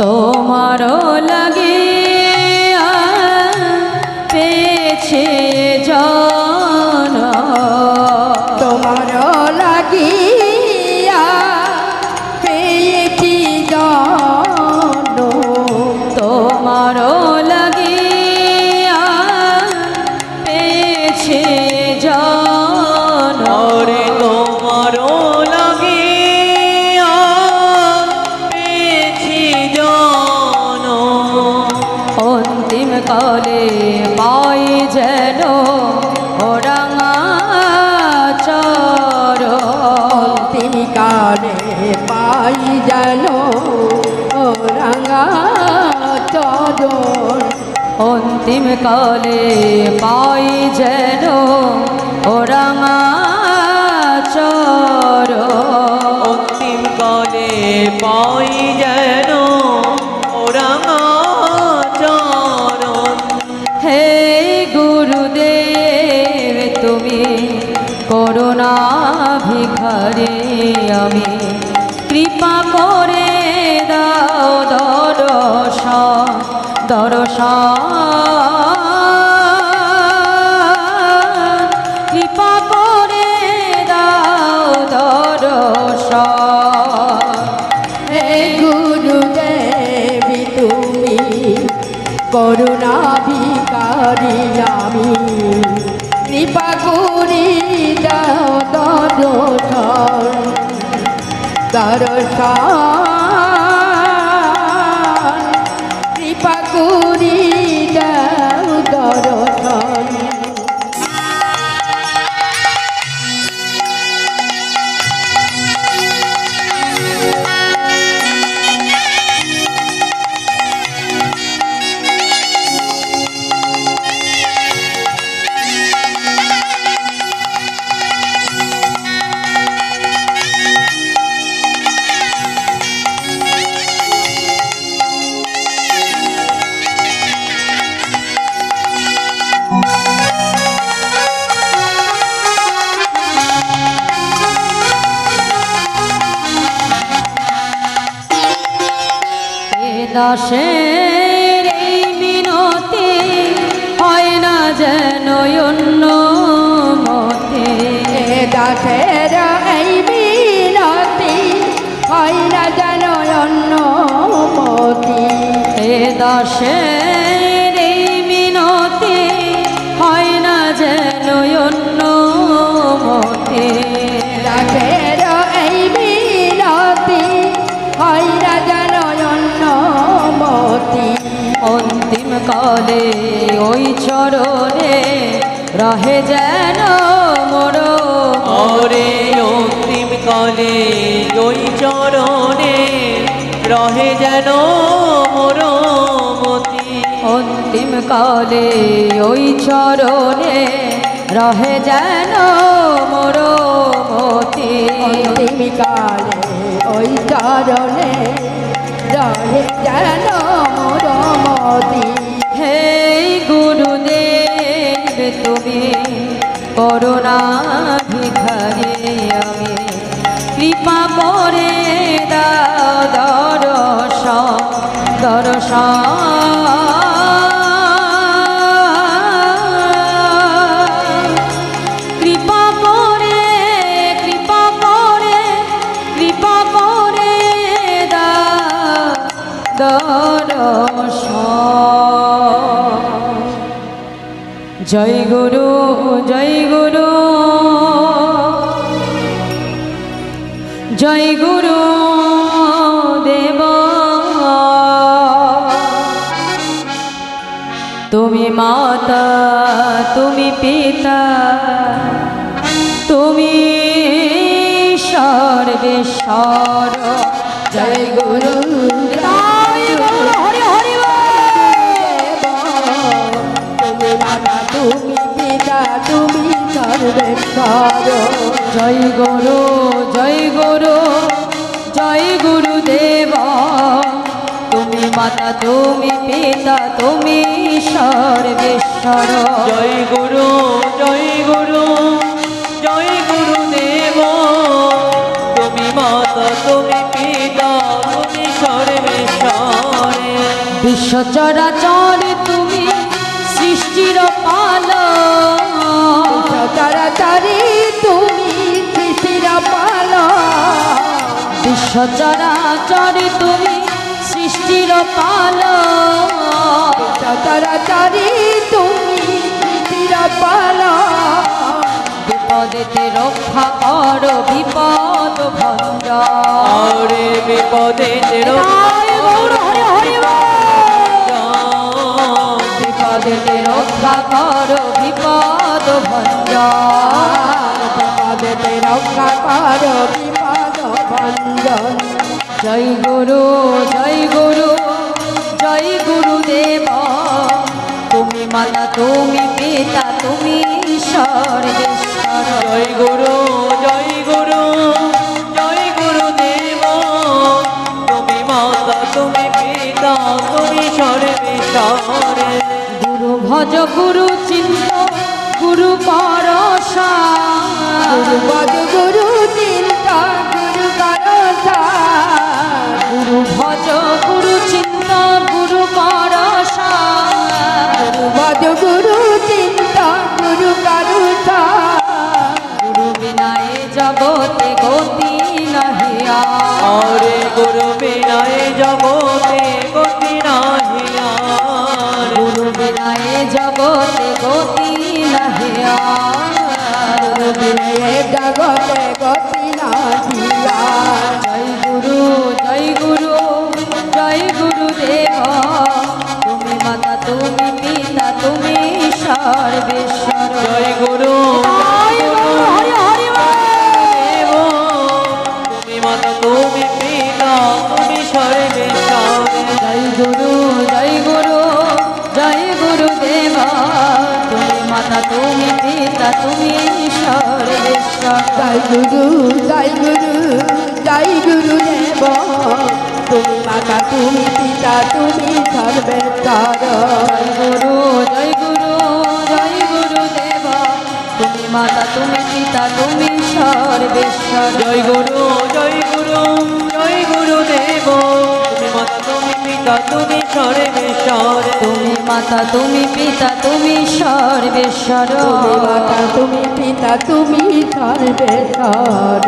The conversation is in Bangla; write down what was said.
তোমারও লাগে পেয়েছে জন, তোমারও লাগিয়া পেয়েছি জন, তোমারও লাগিয়া পেয়েছে জন, ওরে তোমারও লাগিয়া পেয়েছি জন, অন্তিম কালে পাই যেন ওরাঙা চরণ, অন্তিম কালে পাই যেন রাঙা চরণ, অন্তিম কালে পাই যেন ওরাঙা চরণ, অন্তিম কালে পাই যেন ওরাঙা চরণ। হে গুরুদেব তুমি করুণা ভিখারি, আমি কৃপা করে দাও দর্শন, কৃপা করে দাও দর্শন, হে গুরুদেবী তুমি করুণা ভিখারি, আমি কৃপা করি দাও দর্শন, দর্শন কৃপা করি দাও দর্শন। দাসের এই মিনতি হয় না যেন অন্য মতে, দাসের এই মিনতি হয় না যেন অন্য মতি, এ দাসের এই মিনতি হয় না যেন অন্য মতে, দাসের এই মিনতি হয় না যেন অন্য মতি, অন্তিম কালে ওই চরণে রহে যেন মোর, ওরে অন্তিম কালে ওই চরণে রহে যেন মোর মতি, অন্তিম কালে ওই চরণে রহে যেন মোর মতি, অন্তিম কালে ওই চরণে রহে যেন মোর মতি। হে গুরুদেব তুমি করুণা ভিখারি, আমি কৃপা করে দাও দর্শন, কৃপা করে দাও দর্শন। জয় গুরু, জয় গুরু, জয় গুরু দেব, তুমি মাতা, তুমি পিতা, তুমি সর্বেশ্বর। জয় গুরু, জয় গুরু, হরি হরি তুমি মাতা, তুমি পিতা, তুমি সর্বেশ্বর। জয় গুরু, জয় গুরু, জয় গুরুদেব, তুমি মাতা, তুমি পিতা, তুমি সর্বেশ্বর। জয় গুরু, জয় গুরু, জয় গুরুদেব, তুমি মাতা, তুমি পিতা, তুমি সর্বেশ্বর। বিশ্ব চরাচর তুমি সৃষ্টির পালক চরাচরে তুমি সৃষ্টির পালক বিশ্ব চরাচর তুমি সৃষ্টির পালক চরাচরে তুমি সৃষ্টির পালক বিপদেতে রক্ষা করো বিপদ ভঞ্জন রে বিপদে বিপদেতে রক্ষা করো বিপদ ভঞ্জন বিপদেতে রক্ষা করো বিপদ ভঞ্জন জয় গুরু জয় গুরু জয় গুরুদেব তুমি মাতা তুমি পিতা তুমি সর্বেশ্বর জয় গুরু জয় গুরু জয় গুরুদেব তুমি মাতা তুমি পিতা তুমি সর্বেশ্বরে গুরু ভজ গুরু চিন্ত গুরু পরশা গুরু পদ গুরু চিন্তা গুরু করসা গুরু ভজ গুরু চিন্ত গুরু পরশা গুরু পদ গুরু চিন্তা গুরু করসা গুরু বিনায় জগতে গতি নহিয়া রে গুরু বিনায় জগতে গতি নাহি আর গুরু বিনায় জগতে গতি নহিয়া গুরু বিনয়ে জগতে গতি না দিয়া জয় গুরু জয় গুরু জয় গুরুদেব তুমি মাতা তুমি পিতা তুমি সর্বেশ্বর জয় গুরু হরি হরি দেব তুমি মাতা তুমি পিতা তুমি সর্বেশ্বরে জয় গুরু জয় গুরু জয় গুরুদেব তুমি মাতা তুমি পিতা তুমি সর্বেশ্বর জয় গুরু জয় গুরু জয় গুরু দেব তুমি মাতা তুমি পিতা তুমি সর্বেশ্বর জয় গুরু জয় গুরু জয় গুরুদেব তুমি মাতা তুমি পিতা তুমি সর্বেশ্বর জয় গুরু জয় গুরু জয় গুরুদেব তুমি মাতা তুমি পিতা তুমি সর্বেশ্বরে তুমি মাতা তুমি পিতা তুমি সর্বেশ্বর তুমি মাতা তুমি পিতা তুমি সর্বেশ্বর